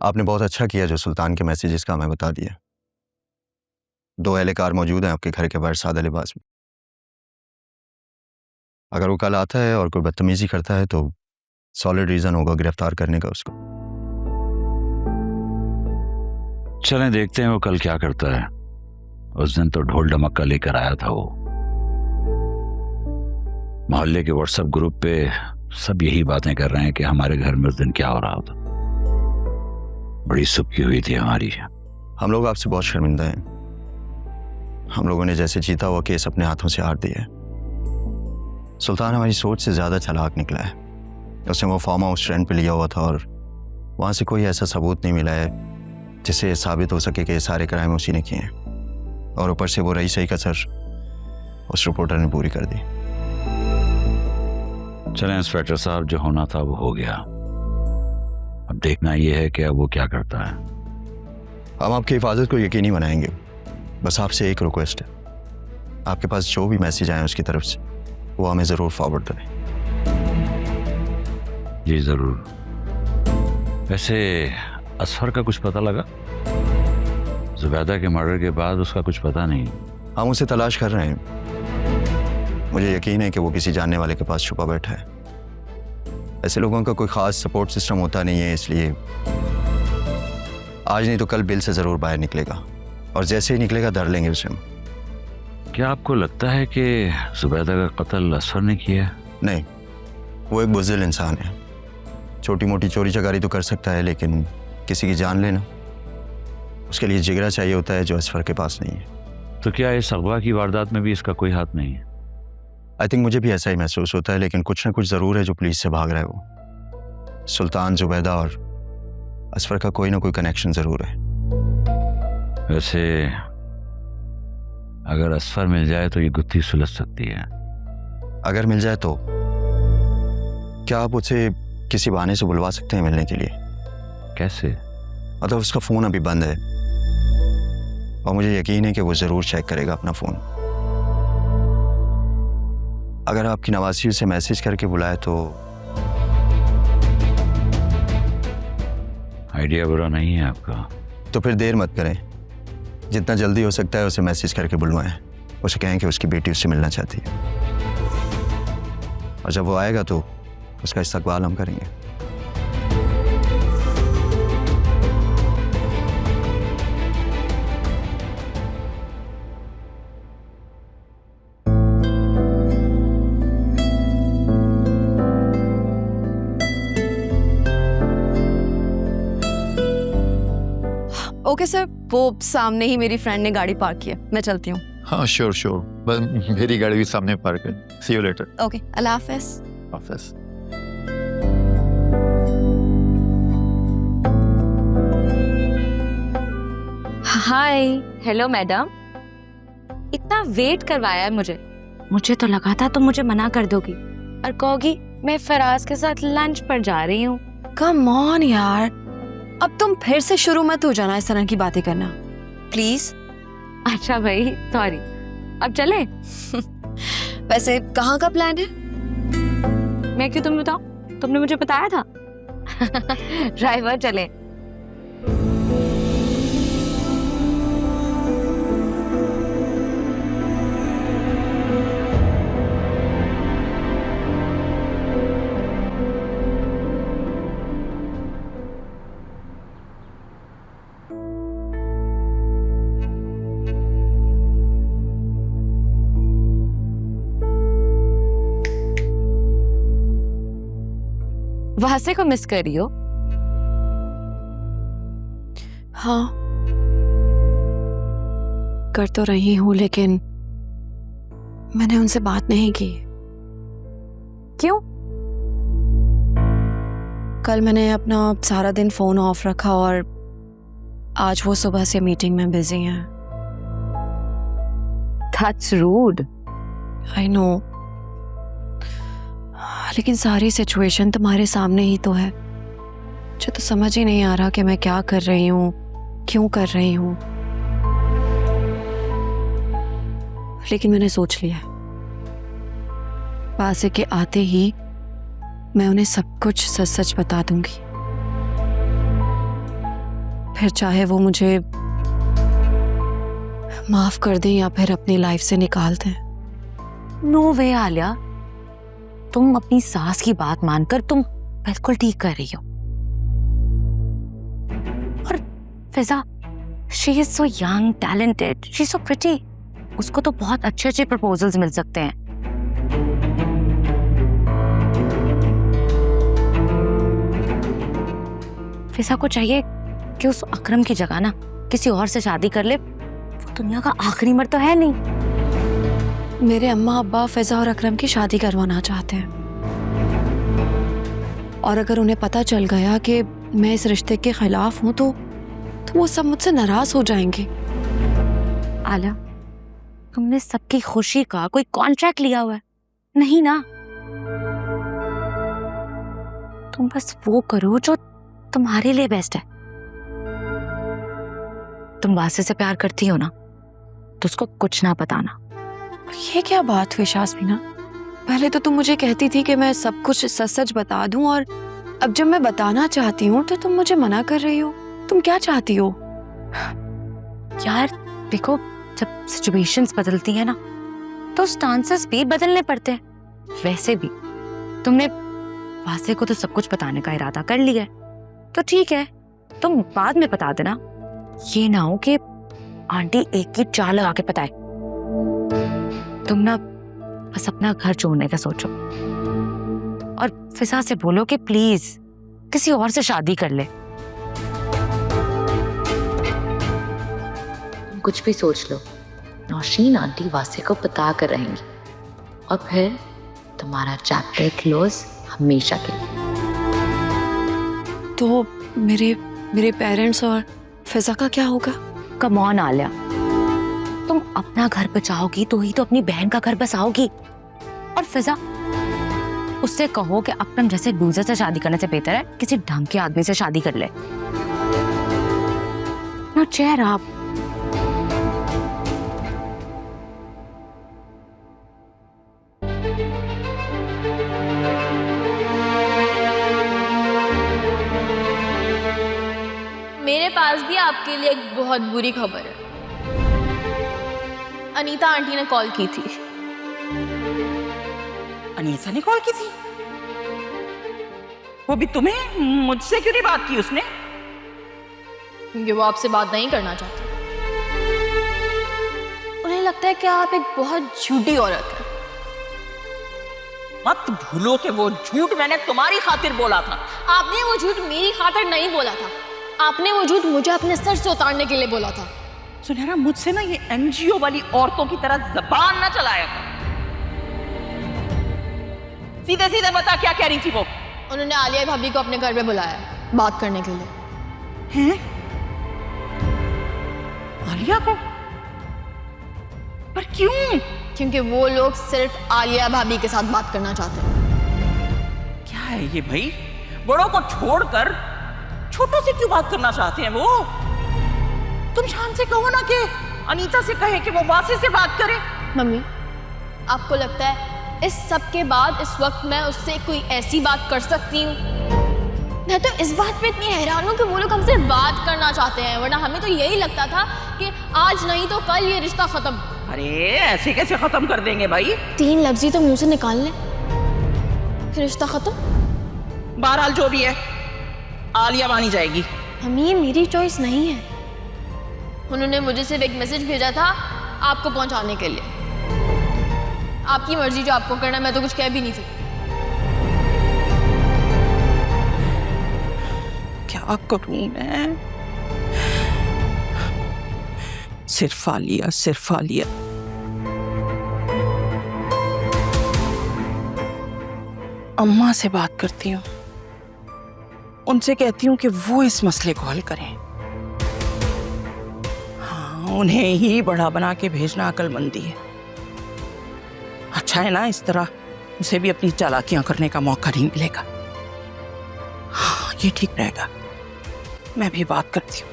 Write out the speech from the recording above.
आपने बहुत अच्छा किया जो सुल्तान के मैसेजेस का हमें बता दिया। 2 एहलकार मौजूद हैं आपके घर के बाहर सादा लिबास में। अगर वो कल आता है और कोई बदतमीजी करता है तो सॉलिड रीजन होगा गिरफ्तार करने का उसको। चलें देखते हैं वो कल क्या करता है। उस दिन तो ढोल ढमक्का लेकर आया था वो। मोहल्ले के व्हाट्सएप ग्रुप पे सब यही बातें कर रहे हैं कि हमारे घर में उस दिन क्या हो रहा था। बड़ी सुबकी हुई थी हमारी। हम लोग आपसे बहुत शर्मिंदा हैं। हम लोगों ने जैसे जीता हुआ केस अपने हाथों से हार दिया है। सुल्तान हमारी सोच से ज़्यादा चालाक निकला है। उसने वो फार्म हाउस रेंट पे लिया हुआ था और वहाँ से कोई ऐसा सबूत नहीं मिला है जिससे साबित हो सके कि ये सारे क्राइम उसी ने किए हैं। और ऊपर से वो रही सही कसर उस रिपोर्टर ने पूरी कर दी। चलें इंस्पेक्टर साहब, जो होना था वो हो गया। अब देखना ये है कि अब वो क्या करता है। हम आपकी हिफाजत को यकीनी बनाएंगे। बस आपसे एक रिक्वेस्ट है, आपके पास जो भी मैसेज आए उसकी तरफ से वो हमें ज़रूर फॉरवर्ड करें। जी ज़रूर। वैसे असफर का कुछ पता लगा? जुबैदा के मर्डर के बाद उसका कुछ पता नहीं। हम उसे तलाश कर रहे हैं। मुझे यकीन है कि वो किसी जानने वाले के पास छुपा बैठा है। ऐसे लोगों का कोई ख़ास सपोर्ट सिस्टम होता नहीं है, इसलिए आज नहीं तो कल बिल से ज़रूर बाहर निकलेगा और जैसे ही निकलेगा धर लेंगे उसे हम। क्या आपको लगता है कि जुबैदा का कत्ल असफर ने किया? नहीं, वो एक बुज़दिल इंसान है। छोटी मोटी चोरी चकारी तो कर सकता है, लेकिन किसी की जान लेना उसके लिए जिगरा चाहिए होता है जो असफर के पास नहीं है। तो क्या इस अगवा की वारदात में भी इसका कोई हाथ नहीं है? आई थिंक मुझे भी ऐसा ही महसूस होता है, लेकिन कुछ ना कुछ ज़रूर है जो पुलिस से भाग रहा है। वो सुल्तान, जुबैदा और असफर का कोई ना कोई कनेक्शन ज़रूर है। वैसे अगर असफर मिल जाए तो ये गुत्थी सुलझ सकती है। अगर मिल जाए तो क्या आप उसे किसी बहाने से बुलवा सकते हैं मिलने के लिए? कैसे? मतलब उसका फ़ोन अभी बंद है और मुझे यकीन है कि वो ज़रूर चेक करेगा अपना फ़ोन। अगर आपकी नवासी उसे मैसेज करके बुलाए तो आइडिया बुरा नहीं है आपका। तो फिर देर मत करें। जितना जल्दी हो सकता है उसे मैसेज करके बुलवाएं। उसे कहें कि उसकी बेटी उससे मिलना चाहती है और जब वो आएगा तो उसका इस्तकबाल हम करेंगे। ओके सर, वो सामने ही मेरी फ्रेंड ने गाड़ी पार्क की है, मैं चलती हूँ। हाँ श्योर श्योर, बस मेरी गाड़ी भी सामने पार्क है। See you later. ओके, अल्लाह हाफिज। हाफिज। हाय। हेलो मैडम, इतना वेट करवाया है मुझे तो लगा था तुम मुझे मना कर दोगी और कहोगी मैं फराज के साथ लंच पर जा रही हूँ। कम ऑन यार, अब तुम फिर से शुरू मत हो जाना इस तरह की बातें करना प्लीज। अच्छा भाई, सॉरी। अब चले? वैसे कहाँ का प्लान है? मैं क्यों तुम्हें बताऊं? तुमने मुझे बताया था। ड्राइवर चले। वहासे को मिस कर रही हो? हाँ, कर तो रही हूँ, लेकिन मैंने उनसे बात नहीं की। क्यों? कल मैंने अपना सारा दिन फोन ऑफ रखा और आज वो सुबह से मीटिंग में बिजी हैं। That's rude. आई नो, लेकिन सारी सिचुएशन तुम्हारे सामने ही तो है। मुझे तो समझ ही नहीं आ रहा कि मैं क्या कर रही हूँ, क्यों कर रही हूँ। लेकिन मैंने सोच लिया, वासे के आते ही मैं उन्हें सब कुछ सच सच बता दूंगी। फिर चाहे वो मुझे माफ कर दें या फिर अपनी लाइफ से निकाल दें। नो वे आलिया, तुम अपनी सास की बात मानकर तुम बिल्कुल ठीक कर रही हो। और Fiza, she is so young, talented, she is so pretty. उसको तो बहुत अच्छे अच्छे प्रपोजल्स मिल सकते हैं। फिजा को चाहिए कि उस अकरम की जगह ना किसी और से शादी कर ले। वो दुनिया का आखिरी मर्द तो है नहीं। मेरे अम्मा अब्बा फिजा और अकरम की शादी करवाना चाहते हैं, और अगर उन्हें पता चल गया कि मैं इस रिश्ते के खिलाफ हूं तो वो सब मुझसे नाराज हो जाएंगे। आलिया, तुमने सबकी खुशी का कोई कॉन्ट्रैक्ट लिया हुआ है? नहीं ना। तुम बस वो करो जो तुम्हारे लिए बेस्ट है। तुम वासे से प्यार करती हो ना, तो उसको कुछ ना बताना। ये क्या बात हुई शास्मीना? पहले तो तुम मुझे कहती थी कि मैं सब कुछ सच सच बता दूं, और अब जब मैं बताना चाहती हूँ तो तुम मुझे मना कर रही हो। तुम क्या चाहती हो? यार देखो, जब सिचुएशंस बदलती है ना, तो स्टांसेस भी बदलने पड़ते हैं। वैसे भी तुमने वासे को तो सब कुछ बताने का इरादा कर लिया है, तो ठीक है, तुम बाद में बता देना। ये ना हो कि आंटी एक की चाल लगा के बताए। तुम ना बस अपना घर छोड़ने का सोचो, और फिजा से बोलो कि प्लीज किसी और से शादी कर ले। तुम कुछ भी सोच लो, नौशीन आंटी वासे को बता कर रहेंगी, और फिर तुम्हारा चैप्टर क्लोज हमेशा के लिए। तो मेरे पेरेंट्स और फिजा का क्या होगा? कम ऑन आलिया, तुम अपना घर बचाओगी तो ही तो अपनी बहन का घर बसाओगी। और फिजा, उससे कहो कि अकरम जैसे लूजर से शादी करने से बेहतर है किसी ढंग के आदमी से शादी कर ले। ना चेयर आप। मेरे पास भी आपके लिए एक बहुत बुरी खबर है। अनीता आंटी ने कॉल की थी। अनीता ने कॉल की थी? वो भी तुम्हें? मुझसे क्यों नहीं बात की उसने? क्योंकि वो आपसे बात नहीं करना चाहती। उन्हें लगता है कि आप एक बहुत झूठी औरत है। मत भूलो कि वो झूठ मैंने तुम्हारी खातिर बोला था। आपने वो झूठ मेरी खातिर नहीं बोला था, आपने वो झूठ मुझे अपने सर से उतारने के लिए बोला था। सुनहरा, मुझसे ना ये एनजीओ वाली औरतों की तरह जबान ना चलाया कर। सीधे सीधे बता, क्या कह रही थी वो? उन्होंने आलिया भाभी को अपने घर पे बुलाया बात करने के लिए। हैं? आलिया को? पर क्यों? क्योंकि वो लोग सिर्फ आलिया भाभी के साथ बात करना चाहते हैं। क्या है ये भाई? बड़ों को छोड़कर छोटों से क्यों बात करना चाहते हैं वो? तुम शान से कहो ना कि अनीता से कहे कि वो वासे से बात करे। मम्मी, आपको लगता है इस सब के बाद इस वक्त मैं उससे कोई ऐसी बात कर सकती हूँ? मैं तो इस बात पे इतनी हैरान हूँ कि वो लोग हमसे बात करना चाहते हैं, वरना हमें तो यही लगता था कि आज नहीं तो कल ये रिश्ता खत्म। अरे ऐसे कैसे खत्म कर देंगे भाई? 3 लफ्ज़ ही तो मुंह से निकाल लें, फिर रिश्ता खत्म। बहरहाल जो भी है, आलिया मानी जाएगी। मम्मी, ये मेरी चॉइस नहीं है। उन्होंने मुझे सिर्फ एक मैसेज भेजा था आपको पहुंचाने के लिए। आपकी मर्जी, जो आपको करना, मैं तो कुछ कह भी नहीं सकती। क्या करूं मैं? सिर्फ आलिया, सिर्फ आलिया। अम्मा से बात करती हूँ, उनसे कहती हूँ कि वो इस मसले को हल करें। हाँ, उन्हें ही बड़ा बना के भेजना अक्लमंदी है। अच्छा है ना, इस तरह उसे भी अपनी चालाकियां करने का मौका नहीं मिलेगा। हाँ, ये ठीक रहेगा। मैं भी बात करती हूँ।